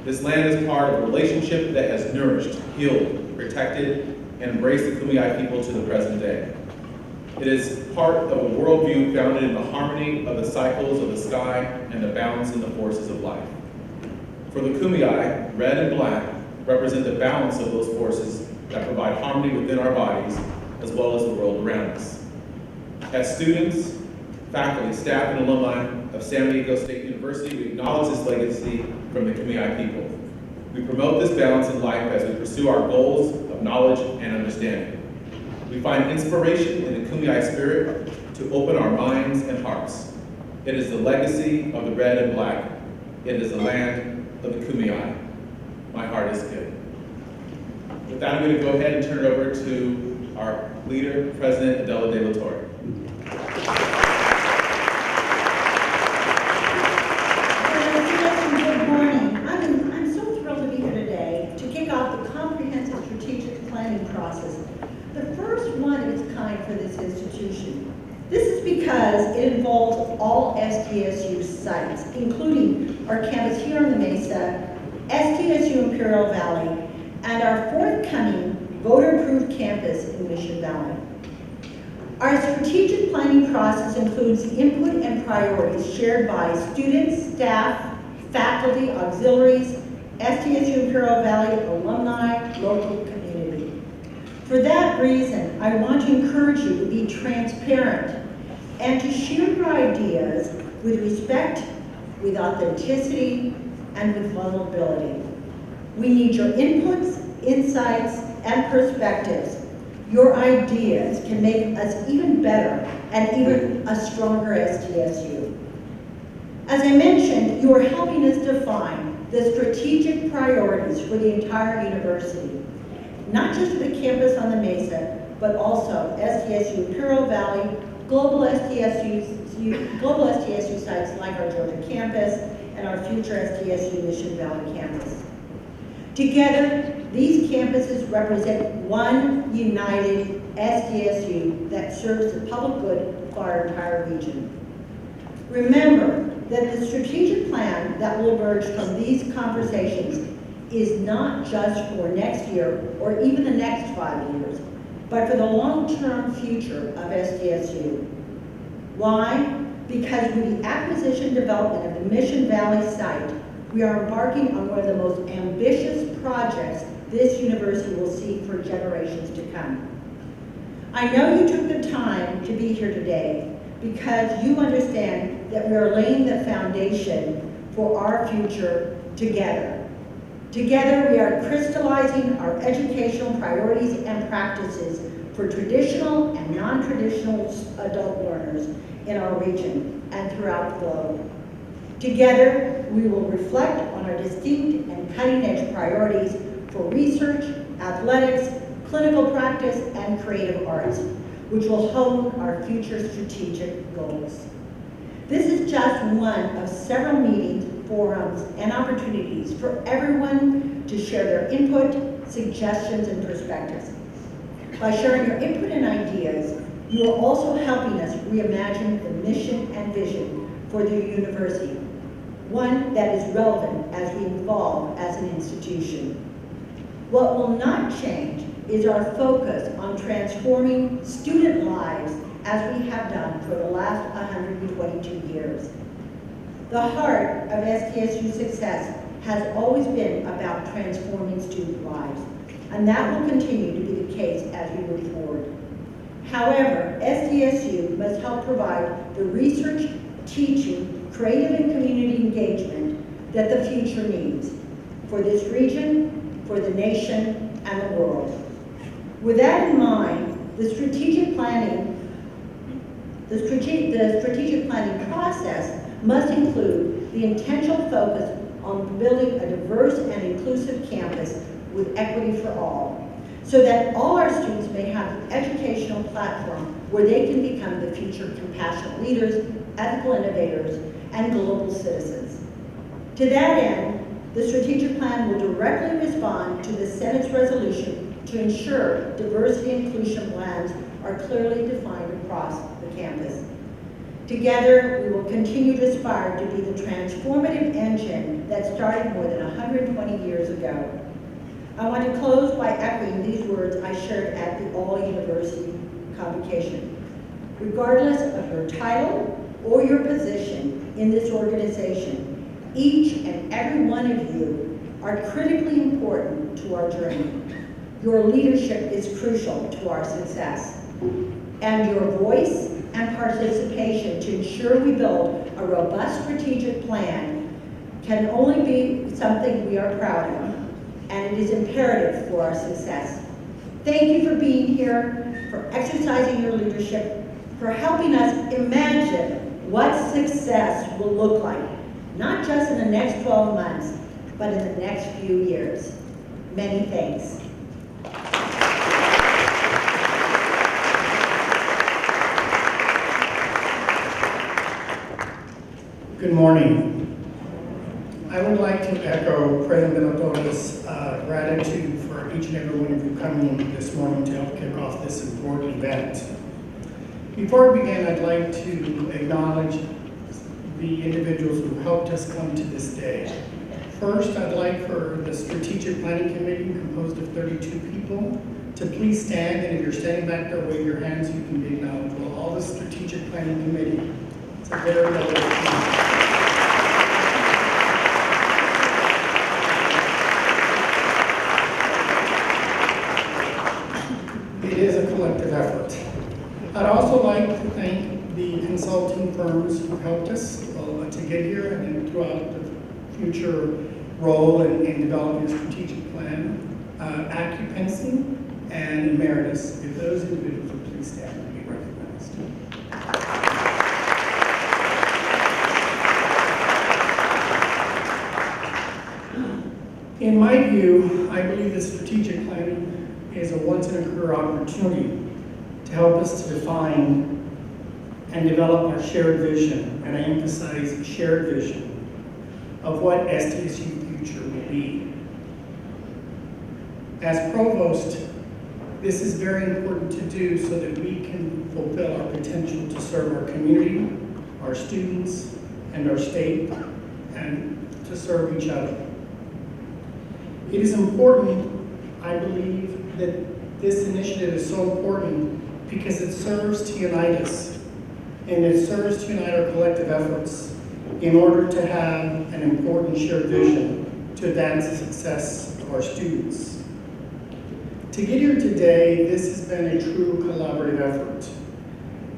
This land is part of a relationship that has nourished, healed, protected, and embraced the Kumeyaay people to the present day. It is part of a worldview founded in the harmony of the cycles of the sky and the balance in the forces of life. For the Kumeyaay, red and black represent the balance of those forces that provide harmony within our bodies as well as the world around us. As students, faculty, staff, and alumni of San Diego State University, we acknowledge this legacy from the Kumeyaay people. We promote this balance in life as we pursue our goals of knowledge and understanding. We find inspiration in the Kumeyaay spirit to open our minds and hearts. It is the legacy of the red and black. It is the land of the Kumeyaay. My heart is good. With that, I'm going to go ahead and turn it over to our leader, President Adela De La Torre. Good morning. I'm so thrilled to be here today to kick off the comprehensive strategic planning process, the first one of its kind for this institution. This is because it involves all SDSU sites, including our campus here on the Mesa, SDSU Imperial Valley, and our forthcoming voter-approved campus in Mission Valley. Our strategic planning process includes the input and priorities shared by students, staff, faculty, auxiliaries, SDSU Imperial Valley, alumni, local community. For that reason, I want to encourage you to be transparent and to share your ideas with respect, with authenticity, and with vulnerability. We need your inputs, insights, and perspectives. Your ideas can make us even better and even a stronger SDSU. As I mentioned, you are helping us define the strategic priorities for the entire university, not just for the campus on the Mesa, but also SDSU Imperial Valley, global SDSU sites like our Georgia campus and our future SDSU Mission Valley campus. Together, these campuses represent one united SDSU that serves the public good for our entire region. Remember that the strategic plan that will emerge from these conversations is not just for next year or even the next 5 years, but for the long-term future of SDSU. Why? Because with the acquisition development of the Mission Valley site, we are embarking on one of the most ambitious projects this university will see for generations to come. I know you took the time to be here today because you understand that we are laying the foundation for our future together. Together, we are crystallizing our educational priorities and practices for traditional and non-traditional adult learners in our region and throughout the globe. Together, we will reflect on our distinct and cutting-edge priorities for research, athletics, clinical practice, and creative arts, which will hone our future strategic goals. This is just one of several meetings, forums, and opportunities for everyone to share their input, suggestions, and perspectives. By sharing your input and ideas, you are also helping us reimagine the mission and vision for the university, one that is relevant as we evolve as an institution. What will not change is our focus on transforming student lives as we have done for the last 122 years. The heart of SDSU success has always been about transforming student lives, and that will continue to be the case as we move forward. However, SDSU must help provide the research, teaching, creative, and community engagement that the future needs for this region, for the nation, and the world. With that in mind, the strategic planning process must include the intentional focus on building a diverse and inclusive campus with equity for all, so that all our students may have an educational platform where they can become the future compassionate leaders, ethical innovators, and global citizens. To that end, the strategic plan will directly respond to the Senate's resolution to ensure diversity and inclusion plans are clearly defined across the campus. Together, we will continue to aspire to be the transformative engine that started more than 120 years ago. I want to close by echoing these words I shared at the All-University Convocation. Regardless of your title or your position in this organization, each and every one of you are critically important to our journey. Your leadership is crucial to our success, and your voice and participation to ensure we build a robust strategic plan can only be something we are proud of, and it is imperative for our success. Thank you for being here, for exercising your leadership, for helping us imagine what success will look like, not just in the next 12 months, but in the next few years. Many thanks. Good morning. I would like to echo President Oto's gratitude for each and every one of you coming this morning to help kick off this important event. Before we begin, I'd like to acknowledge the individuals who helped us come to this day. First, I'd like for the Strategic Planning Committee, composed of 32 people, to please stand, and if you're standing back there, wave your hands, you can be acknowledged. Well, all the Strategic Planning Committee, it's a very lovely team. It is a collective effort. I'd also like to thank the consulting firms who helped us to get here and throughout the future role in developing a strategic plan. Occupancy and Emeritus, if those individuals would please stand and be recognized. In my view, I believe that strategic planning is a once-in-a-career opportunity to help us to define and develop our shared vision, and I emphasize shared vision, of what SDSU future will be. As Provost, this is very important to do so that we can fulfill our potential to serve our community, our students, and our state, and to serve each other. It is important, I believe, that this initiative is so important because it serves to unite us, and it serves to unite our collective efforts in order to have an important shared vision to advance the success of our students. To get here today, this has been a true collaborative effort.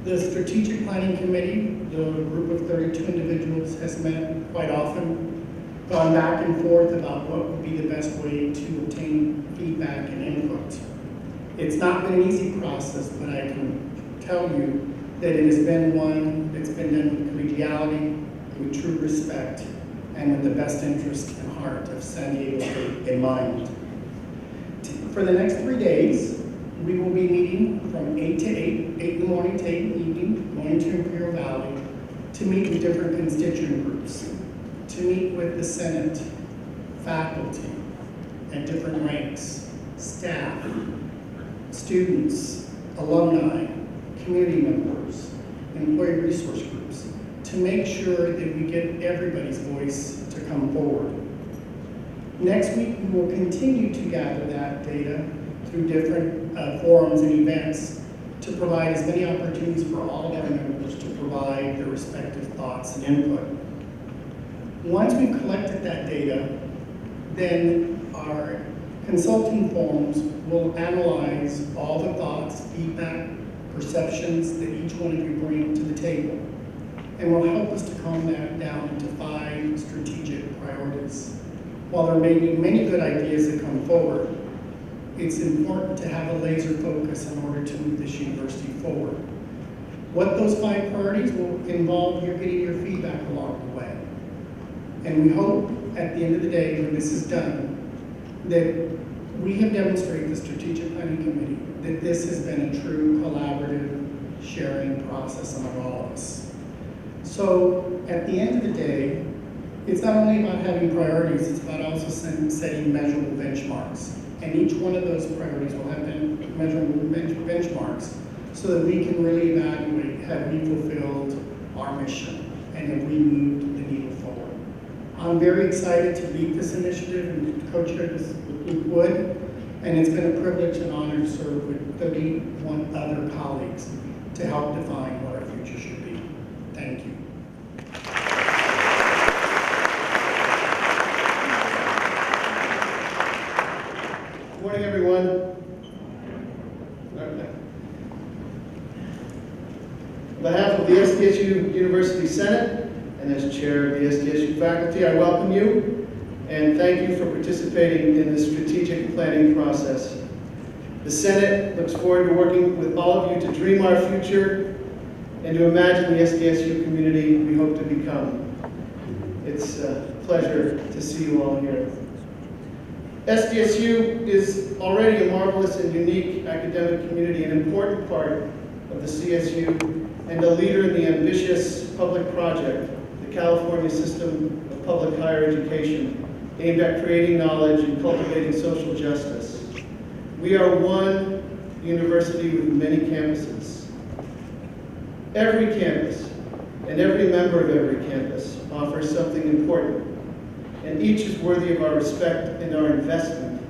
The Strategic Planning Committee, the group of 32 individuals, has met quite often, gone back and forth about what would be the best way to obtain feedback and input. It's not been an easy process, but I can tell you that it has been one that's been done with collegiality, with true respect, and with the best interest and heart of San Diego State in mind. For the next 3 days, we will be meeting from 8 to 8 in the morning to 8 in the evening, going to Imperial Valley, to meet with different constituent groups, to meet with the Senate, faculty, at different ranks, staff, students, alumni, community members, employee resource groups, to make sure that we get everybody's voice to come forward. Next week, we will continue to gather that data through different forums and events to provide as many opportunities for all of our members to provide their respective thoughts and input. Once we've collected that data, then our consulting forums will analyze all the thoughts, feedback, perceptions that each one of you bring to the table, and will help us to calm that down into 5 strategic priorities. While there may be many good ideas that come forward, it's important to have a laser focus in order to move this university forward. What those 5 priorities will involve, you're getting your feedback along the way. And we hope at the end of the day, when this is done, that we have demonstrated, the Strategic Planning Committee, that this has been a true collaborative sharing process among all of us. So at the end of the day, it's not only about having priorities, it's about also setting measurable benchmarks. And each one of those priorities will have measurable benchmarks so that we can really evaluate, have we fulfilled I'm very excited to lead this initiative and to co-chair this with Luke Wood, and it's been a privilege and honor to serve with 31 other colleagues to help define what our future should be. Thank you. Good morning, everyone. On behalf of the SDSU University Senate and as chair of the SDSU faculty, I welcome you and thank you for participating in the strategic planning process. The Senate looks forward to working with all of you to dream our future and to imagine the SDSU community we hope to become. It's a pleasure to see you all here. SDSU is already a marvelous and unique academic community, an important part of the CSU, and a leader in the ambitious public project, the California System of Public Higher Education, aimed at creating knowledge and cultivating social justice. We are one university with many campuses. Every campus and every member of every campus offers something important, and each is worthy of our respect and our investment.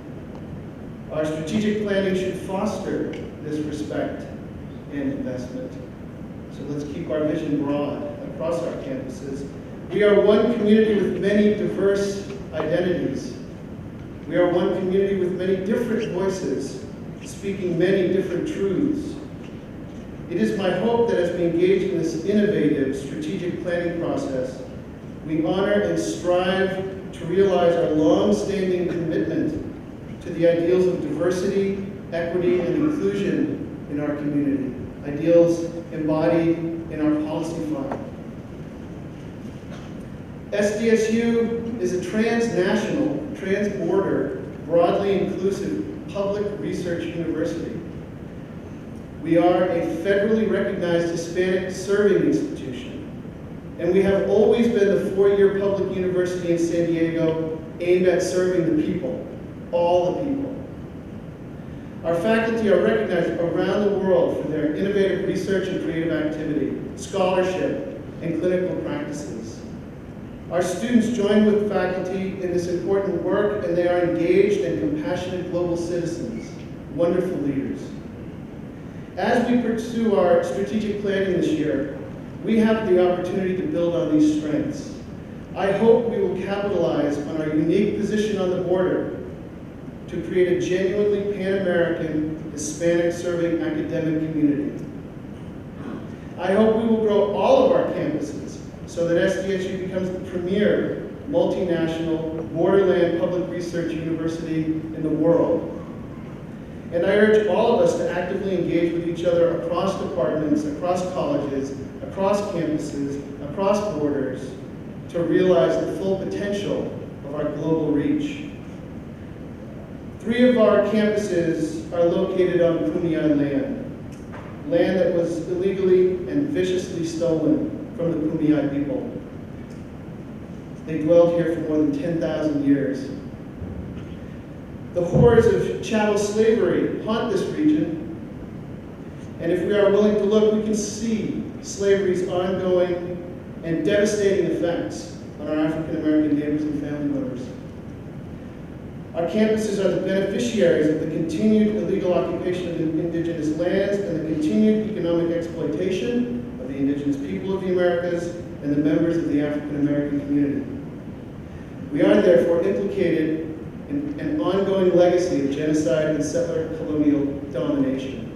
Our strategic planning should foster this respect and investment. So let's keep our vision broad across our campuses. We are one community with many diverse identities. We are one community with many different voices, speaking many different truths. It is my hope that as we engage in this innovative strategic planning process, we honor and strive to realize our long-standing commitment to the ideals of diversity, equity, and inclusion in our community, ideals embodied in our policy file. SDSU is a transnational, trans-border, broadly inclusive public research university. We are a federally recognized Hispanic serving institution, and we have always been the four-year public university in San Diego aimed at serving the people, all the people. Our faculty are recognized around the world for their innovative research and creative activity, scholarship, and clinical practices. Our students join with faculty in this important work, and they are engaged and compassionate global citizens, wonderful leaders. As we pursue our strategic planning this year, we have the opportunity to build on these strengths. I hope we will capitalize on our unique position on the border to create a genuinely Pan-American, Hispanic-serving academic community. I hope we will grow all of our campuses so that SDSU becomes the premier multinational borderland public research university in the world. And I urge all of us to actively engage with each other across departments, across colleges, across campuses, across borders, to realize the full potential of our global reach. 3 of our campuses are located on Kumeyaay land that was illegally and viciously stolen from the Kumeyaay people. They dwelled here for more than 10,000 years. The horrors of chattel slavery haunt this region, and if we are willing to look, we can see slavery's ongoing and devastating effects on our African American neighbors and family members. Our campuses are the beneficiaries of the continued illegal occupation of indigenous lands and the continued economic exploitation of the indigenous people of the Americas and the members of the African American community. We are therefore implicated in an ongoing legacy of genocide and settler colonial domination.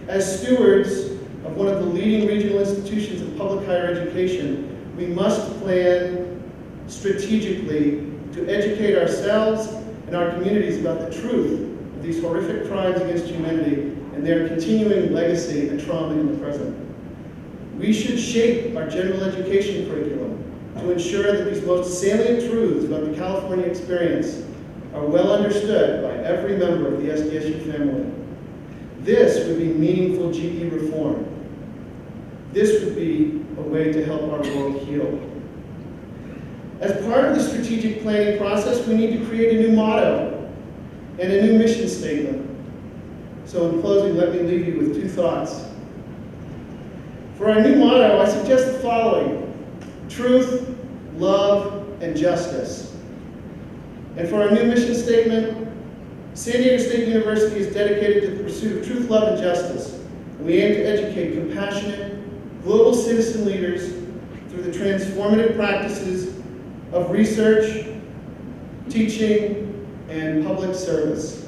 As stewards of one of the leading regional institutions of public higher education, we must plan strategically to educate ourselves and our communities about the truth of these horrific crimes against humanity and their continuing legacy and trauma in the present. We should shape our general education curriculum to ensure that these most salient truths about the California experience are well understood by every member of the SDSU family. This would be meaningful GE reform. This would be a way to help our world heal. As part of the strategic planning process, we need to create a new motto and a new mission statement. So in closing, let me leave you with 2 thoughts. For our new motto, I suggest the following: truth, love, and and justice. And for our new mission statement, San Diego State University is dedicated to the pursuit of truth, love, and justice. And we aim to educate compassionate, global citizen leaders through the transformative practices of research, teaching, and public service.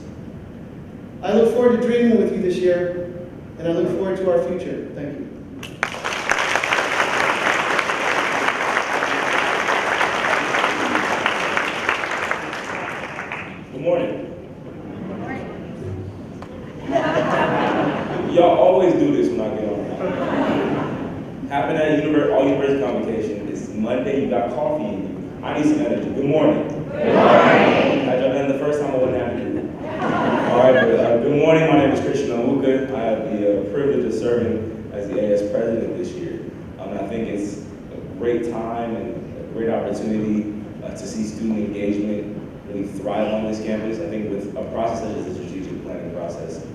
I look forward to dreaming with you this year, and I look forward to our future. Thank you. Good morning. Y'all always do this when I get on. Happen at all university convocation. It's Monday, you got coffee in you. I need some energy. Good morning. Good morning. Had y'all done the first time I wasn't happy to do it. All right, good morning. My name is Christian Onwuka. I have the privilege of serving as the AS president this year. I think it's a great time and a great opportunity to see student engagement really thrive on this campus. I think with a process such as the strategic planning process,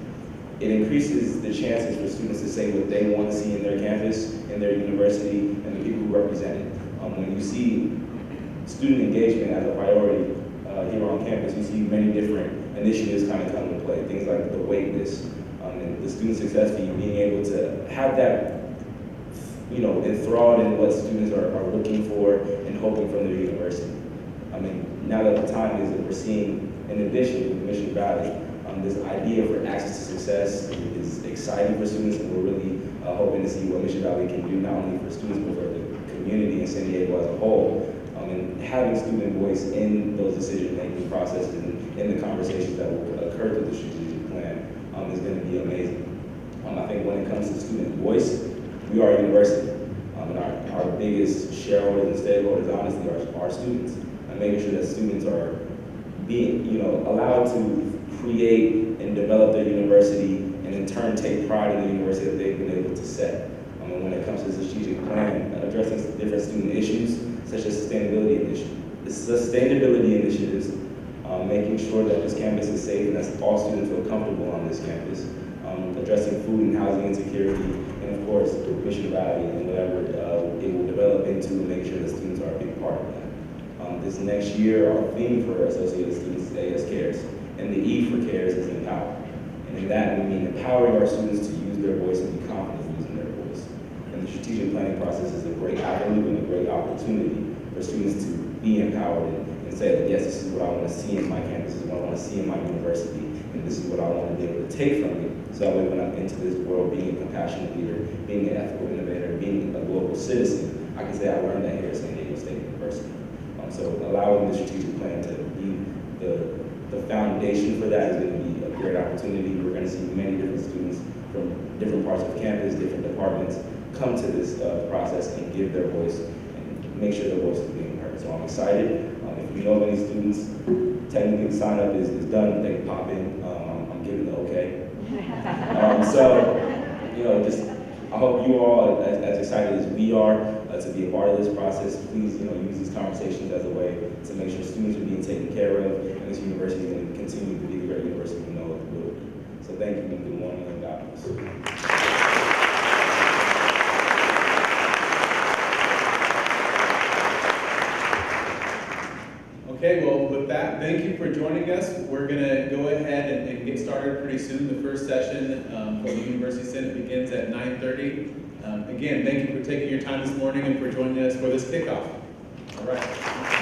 it increases the chances for students to say what they want to see in their campus, in their university, and the people who represent it. When you see student engagement as a priority here on campus, you see many different initiatives kind of come into play. Things like the wait list, and the student success fee, being able to have that, enthralled in what students are looking for and hoping from their university. Now that the time is that we're seeing, in addition to Mission Valley, this idea for access to success is exciting for students, and we're really hoping to see what Mission Valley can do, not only for students, but for the community in San Diego as a whole. And having student voice in those decision-making processes and in the conversations that will occur through the strategic plan is going to be amazing. I think when it comes to student voice, we are a university. And our biggest shareholders and stakeholders, honestly, are our students. And making sure that students are being, allowed to create and develop their university, and in turn take pride in the university that they've been able to set. And when it comes to the strategic plan, addressing different student issues, such as sustainability initiatives, making sure that this campus is safe and that all students feel comfortable on this campus, addressing food and housing insecurity, and of course, Mission Valley and whatever it will develop into, and make sure that students are a big part of that. This next year, our theme for Associated Students is AS Cares, and the E for Cares is Empower. And in that, we mean empowering our students to use their voice and be confident using their voice. And the strategic planning process is a great avenue and a great opportunity for students to be empowered and say that, yes, this is what I want to see in my campus, this is what I want to see in my university, and this is what I want to be able to take from it. So that way when I'm into this world, being a compassionate leader, being an ethical innovator, being a global citizen, I can say I learned that here at San Diego State University. So allowing the strategic plan to be the foundation for that is going to be a great opportunity. We're going to see many different students from different parts of campus, different departments, come to this process and give their voice and make sure their voice is being heard. So I'm excited. If you know of any students, technically the sign up is done, they can pop in. I'm giving the okay. I hope you all, as excited as we are to be a part of this process, please use these conversations as a way to make sure students are being taken care of, and this university is going to continue to be the great university we know it will be. So thank you, and good morning, and God bless. Okay, well, with that, thank you for joining us. We're going to go ahead and get started pretty soon. The first session for the University Senate begins at 9:30. Again, thank you for taking your time this morning and for joining us for this kickoff. All right.